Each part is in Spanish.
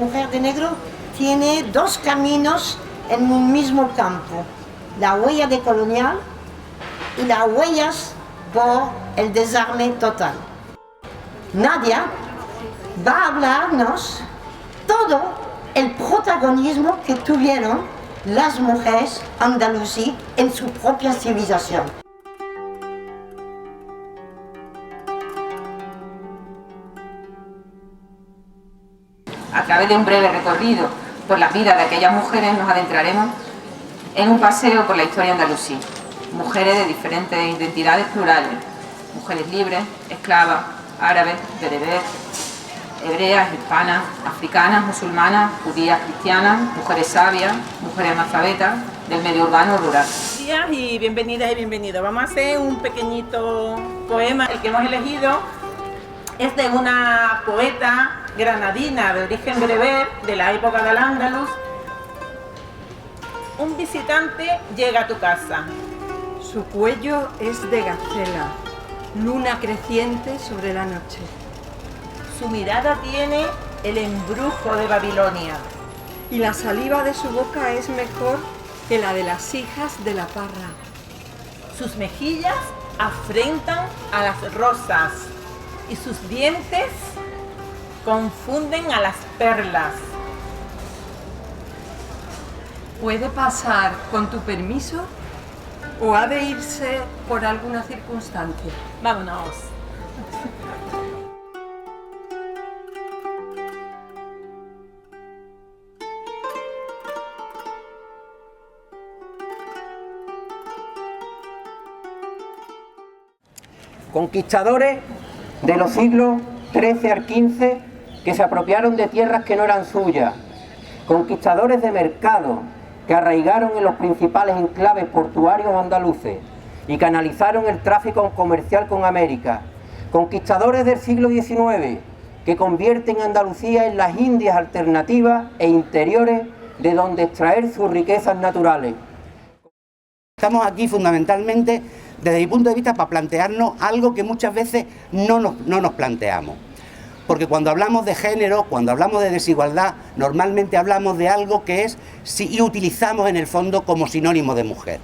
Mujer de negro tiene dos caminos en un mismo campo, la huella decolonial y las huellas por el desarme total. Nadia va a hablarnos todo el protagonismo que tuvieron las mujeres andalusí en su propia civilización. A través de un breve recorrido por la vida de aquellas mujeres nos adentraremos en un paseo por la historia andalusí. Mujeres de diferentes identidades plurales, mujeres libres, esclavas, árabes, bereberes, hebreas, hispanas, africanas, musulmanas, judías, cristianas, mujeres sabias, mujeres analfabetas del medio urbano o rural. Buenos días y bienvenidas y bienvenidos. Vamos a hacer un pequeñito poema. El que hemos elegido es de una poeta granadina de origen bereber de la época del Andaluz. Un visitante llega a tu casa. Su cuello es de gacela, luna creciente sobre la noche. Su mirada tiene el embrujo de Babilonia. Y la saliva de su boca es mejor que la de las hijas de la parra. Sus mejillas afrentan a las rosas y sus dientes confunden a las perlas. ¿Puede pasar con tu permiso o ha de irse por alguna circunstancia? Vámonos. Conquistadores de los siglos XIII al XV que se apropiaron de tierras que no eran suyas, conquistadores de mercado que arraigaron en los principales enclaves portuarios andaluces y canalizaron el tráfico comercial con América, conquistadores del siglo XIX que convierten a Andalucía en las Indias alternativas e interiores de donde extraer sus riquezas naturales. Estamos aquí fundamentalmente desde mi punto de vista para plantearnos algo que muchas veces no nos planteamos. Porque cuando hablamos de género, cuando hablamos de desigualdad, normalmente hablamos de algo que es y utilizamos en el fondo como sinónimo de mujer.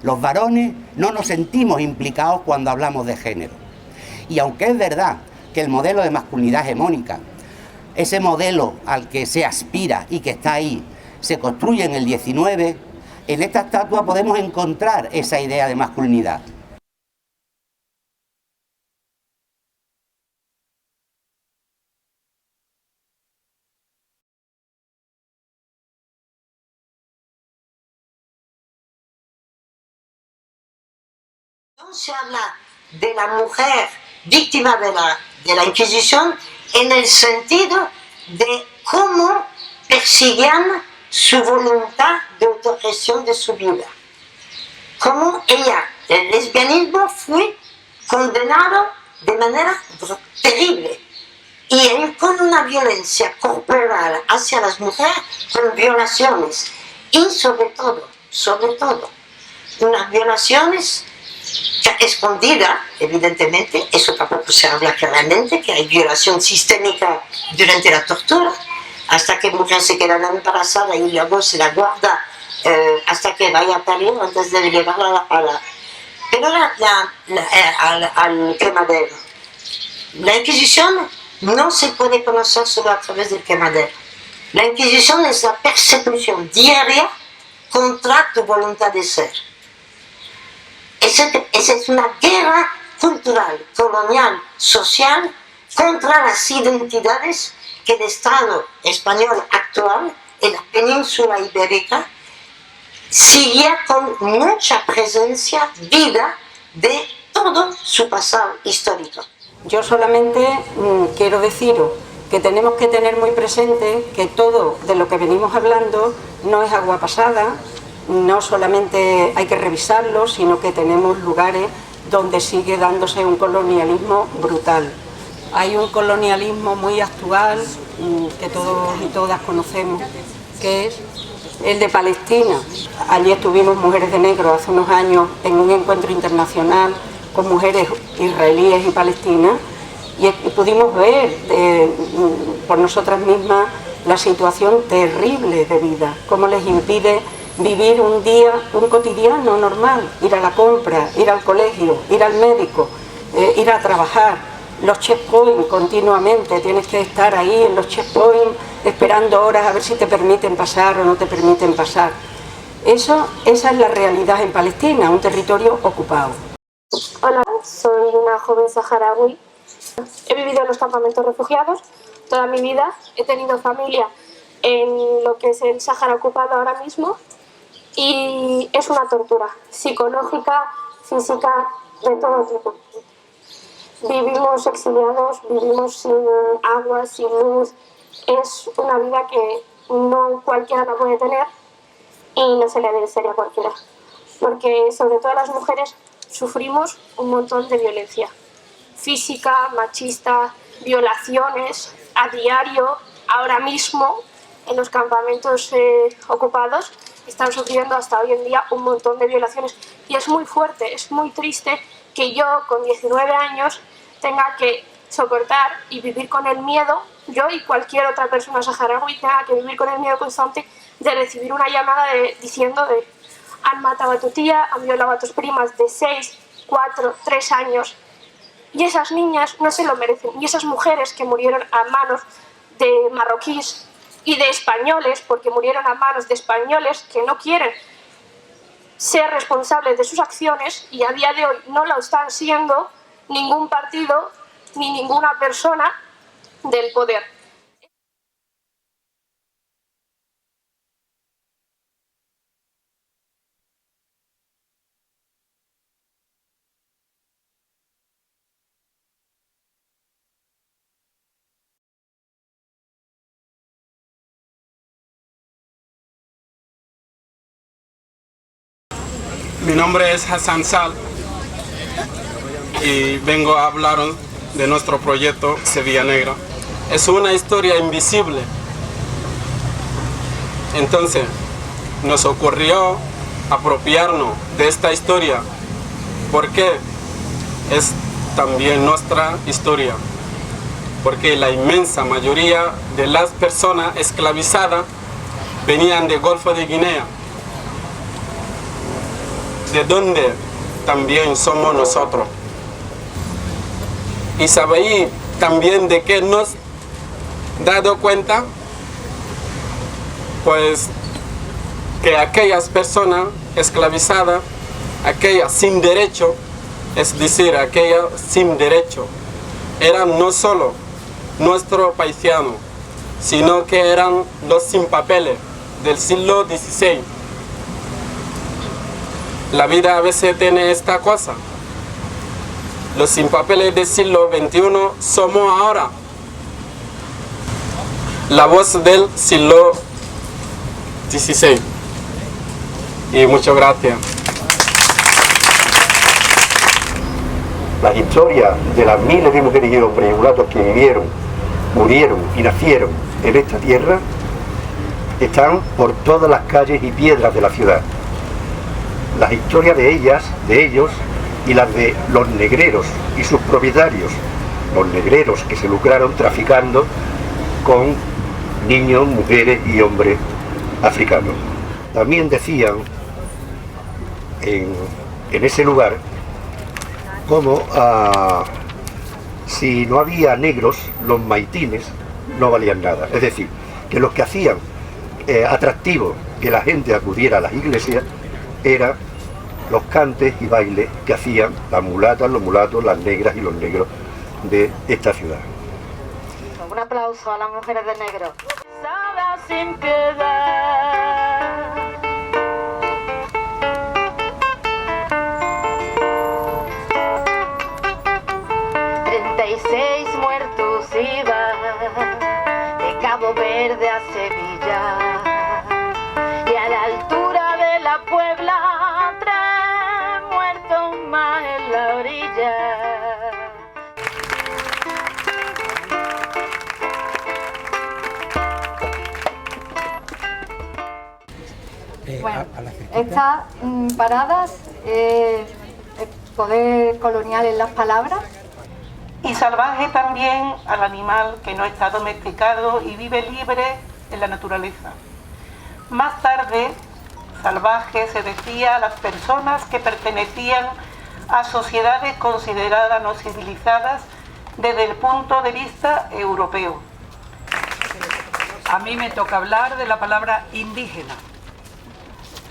Los varones no nos sentimos implicados cuando hablamos de género. Y aunque es verdad que el modelo de masculinidad hegemónica, ese modelo al que se aspira y que está ahí, se construye en el XIX, en esta estatua podemos encontrar esa idea de masculinidad. No se habla de la mujer víctima de la Inquisición en el sentido de cómo perseguían su voluntad de autogestión de su vida. Cómo ella, el lesbianismo fue condenado de manera terrible y él con una violencia corporal hacia las mujeres, con violaciones y sobre todo, unas violaciones escondida, evidentemente, eso tampoco se habla claramente, que hay violación sistémica durante la tortura, hasta que mujer se queda embarazada y luego se la guarda hasta que vaya a parir antes de llevarla al quemadero. La Inquisición no se puede conocer solo a través del quemadero. La Inquisición es la persecución diaria contra tu voluntad de ser. Esa es una guerra cultural, colonial, social, contra las identidades que el Estado español actual en la península ibérica seguía con mucha presencia viva de todo su pasado histórico. Yo solamente quiero deciros que tenemos que tener muy presente que todo de lo que venimos hablando no es agua pasada. No solamente hay que revisarlo, sino que tenemos lugares donde sigue dándose un colonialismo brutal. Hay un colonialismo muy actual que todos y todas conocemos, que es el de Palestina. Allí estuvimos mujeres de negro hace unos años en un encuentro internacional con mujeres israelíes y palestinas y pudimos ver por nosotras mismas la situación terrible de vida, cómo les impide vivir un día, un cotidiano normal, ir a la compra, ir al colegio, ir al médico, ir a trabajar, los checkpoints continuamente, tienes que estar ahí en los checkpoints esperando horas a ver si te permiten pasar o no te permiten pasar. Esa es la realidad en Palestina, un territorio ocupado. Hola, soy una joven saharaui. He vivido en los campamentos refugiados toda mi vida. He tenido familia en lo que es el Sáhara ocupado ahora mismo y es una tortura psicológica, física, de todo tipo. Vivimos exiliados, vivimos sin agua, sin luz. Es una vida que no cualquiera la puede tener y no se le debe ser a cualquiera. Porque sobre todo las mujeres sufrimos un montón de violencia física, machista, violaciones a diario. Ahora mismo en los campamentos ocupados están sufriendo hasta hoy en día un montón de violaciones y es muy fuerte, es muy triste que yo con 19 años tenga que soportar y vivir con el miedo, yo y cualquier otra persona saharaui tenga que vivir con el miedo constante de recibir una llamada diciendo de han matado a tu tía, han violado a tus primas de 6, 4, 3 años y esas niñas no se lo merecen y esas mujeres que murieron a manos de marroquíes y de españoles, porque murieron a manos de españoles que no quieren ser responsables de sus acciones y a día de hoy no lo están siendo ningún partido ni ninguna persona del poder. Mi nombre es Hassan Sal y vengo a hablar de nuestro proyecto Sevilla Negra. Es una historia invisible. Entonces, nos ocurrió apropiarnos de esta historia porque es también nuestra historia. Porque la inmensa mayoría de las personas esclavizadas venían del Golfo de Guinea, de donde también somos nosotros. Y sabéis también de qué nos dado cuenta, pues que aquellas personas esclavizadas, aquellas sin derecho, es decir, aquellas sin derecho, eran no solo nuestros paisanos, sino que eran los sin papeles del siglo XVI. La vida a veces tiene esta cosa. Los sin papeles del siglo XXI somos ahora la voz del siglo XVI. Y muchas gracias. Las historias de las miles de mujeres y hombres y mulatos que vivieron, murieron y nacieron en esta tierra están por todas las calles y piedras de la ciudad. Las historias de ellas, de ellos y las de los negreros y sus propietarios, los negreros que se lucraron traficando con niños, mujeres y hombres africanos. También decían en ese lugar como si no había negros, los maitines no valían nada. Es decir, que los que hacían atractivo que la gente acudiera a las iglesias eran los cantes y bailes que hacían las mulatas, los mulatos, las negras y los negros de esta ciudad. Un aplauso a las mujeres de negro. Sin piedad. 36 muertos iban de Cabo Verde a Sevilla y a la altura de la Puebla 3 muertos más en la orilla. Bueno, estas paradas, el poder colonial en las palabras. Y salvaje también al animal que no está domesticado y vive libre en la naturaleza. Más tarde, salvaje se decía a las personas que pertenecían a sociedades consideradas no civilizadas desde el punto de vista europeo. A mí me toca hablar de la palabra indígena.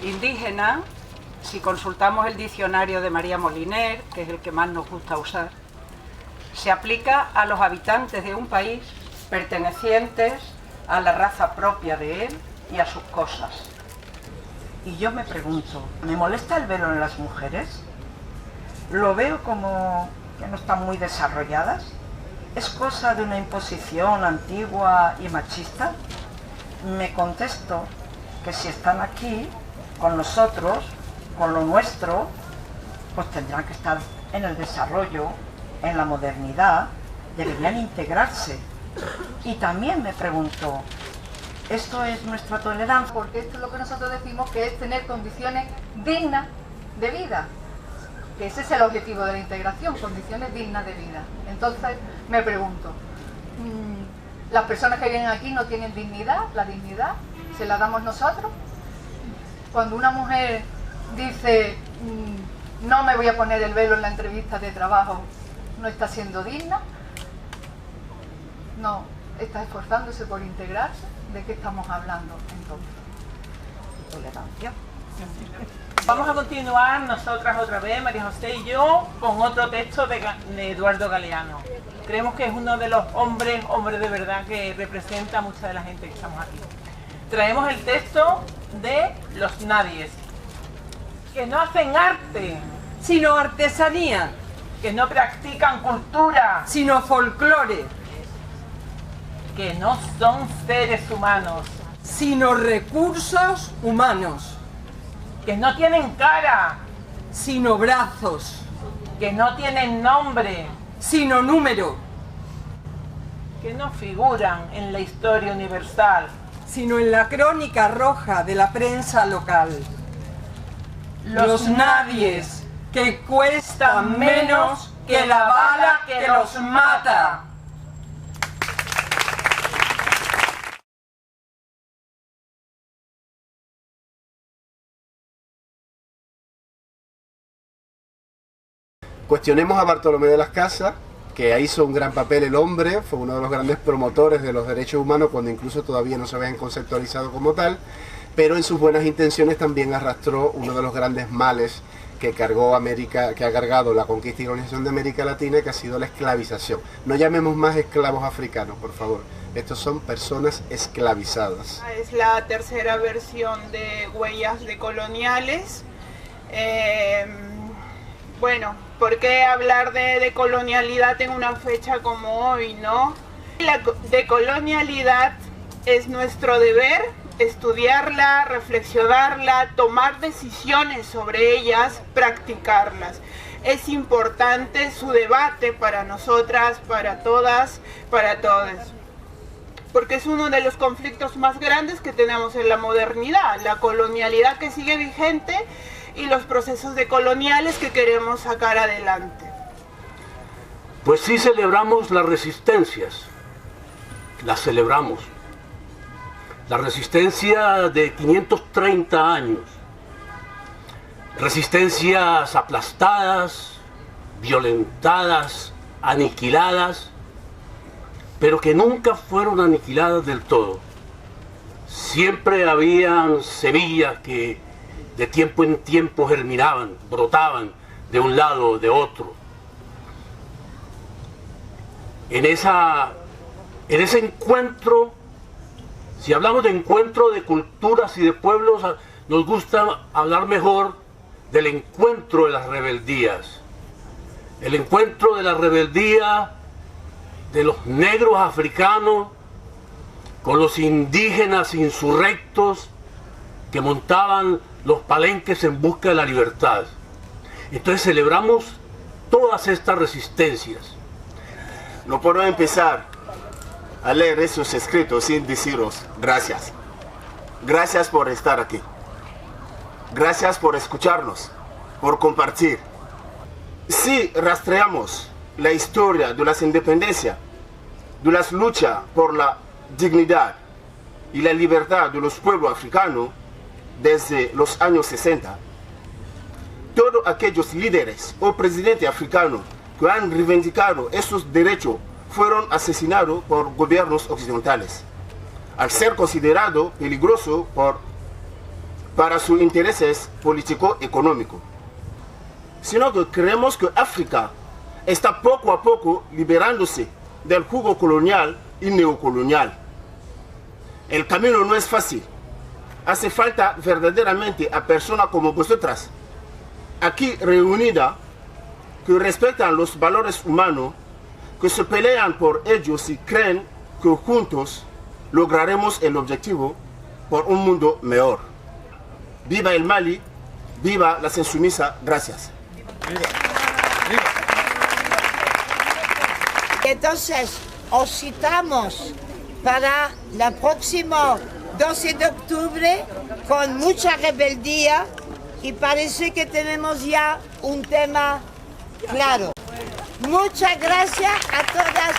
Indígena, si consultamos el diccionario de María Moliner, que es el que más nos gusta usar, se aplica a los habitantes de un país pertenecientes a la raza propia de él y a sus cosas. Y yo me pregunto, ¿me molesta el velo en las mujeres? ¿Lo veo como que no están muy desarrolladas? ¿Es cosa de una imposición antigua y machista? Me contesto que si están aquí, con nosotros, con lo nuestro, pues tendrán que estar en el desarrollo, en la modernidad, deberían integrarse. Y también me pregunto, ¿esto es nuestra tolerancia? Porque esto es lo que nosotros decimos que es tener condiciones dignas de vida. Que ese es el objetivo de la integración, condiciones dignas de vida. Entonces me pregunto, ¿las personas que vienen aquí no tienen dignidad? ¿La dignidad se la damos nosotros? Cuando una mujer dice, no me voy a poner el velo en la entrevista de trabajo, ¿no está siendo digna? No, está esforzándose por integrarse. ¿De qué estamos hablando entonces? Tolerancia. Vamos a continuar nosotras otra vez, María José y yo, con otro texto de Eduardo Galeano. Creemos que es uno de los hombres de verdad que representa a mucha de la gente que estamos aquí. Traemos el texto de Los Nadies, que no hacen arte, sino artesanía, que no practican cultura, sino folclore, que no son seres humanos, sino recursos humanos, que no tienen cara, sino brazos, que no tienen nombre, sino número, que no figuran en la historia universal, sino en la crónica roja de la prensa local. Los nadies, que cuestan menos que la bala que los mata. Cuestionemos a Bartolomé de las Casas, que hizo un gran papel el hombre, fue uno de los grandes promotores de los derechos humanos cuando incluso todavía no se habían conceptualizado como tal, pero en sus buenas intenciones también arrastró uno de los grandes males que ha cargado la conquista y colonización de América Latina, que ha sido la esclavización. No llamemos más esclavos africanos, por favor. Estos son personas esclavizadas. Es la tercera versión de Huellas de Coloniales. Bueno, ¿por qué hablar de decolonialidad en una fecha como hoy, no? La decolonialidad es nuestro deber, estudiarla, reflexionarla, tomar decisiones sobre ellas, practicarlas. Es importante su debate para nosotras, para todas, para todos. Porque es uno de los conflictos más grandes que tenemos en la modernidad, la colonialidad que sigue vigente y los procesos decoloniales que queremos sacar adelante. Pues sí celebramos las resistencias, las celebramos. La resistencia de 530 años, resistencias aplastadas, violentadas, aniquiladas, pero que nunca fueron aniquiladas del todo. Siempre habían semillas que de tiempo en tiempo germinaban, brotaban de un lado o de otro. En ese encuentro, si hablamos de encuentro de culturas y de pueblos, nos gusta hablar mejor del encuentro de las rebeldías. El encuentro de la rebeldía de los negros africanos con los indígenas insurrectos que montaban los palenques en busca de la libertad. Entonces celebramos todas estas resistencias. No puedo empezar a leer esos escritos sin deciros gracias. Gracias por estar aquí. Gracias por escucharnos, por compartir. Si rastreamos la historia de las independencias, de las luchas por la dignidad, y la libertad de los pueblos africanos desde los años 60. Todos aquellos líderes o presidentes africanos que han reivindicado esos derechos fueron asesinados por gobiernos occidentales, al ser considerado peligroso para sus intereses político-económicos. Sino que creemos que África está poco a poco liberándose del jugo colonial y neocolonial. El camino no es fácil. Hace falta verdaderamente a personas como vosotras, aquí reunidas, que respetan los valores humanos, que se pelean por ellos y creen que juntos lograremos el objetivo por un mundo mejor. Viva el Mali, viva la Sensumisa, gracias. Entonces, os citamos para el próximo 12 de octubre con mucha rebeldía y parece que tenemos ya un tema claro. Muchas gracias a todas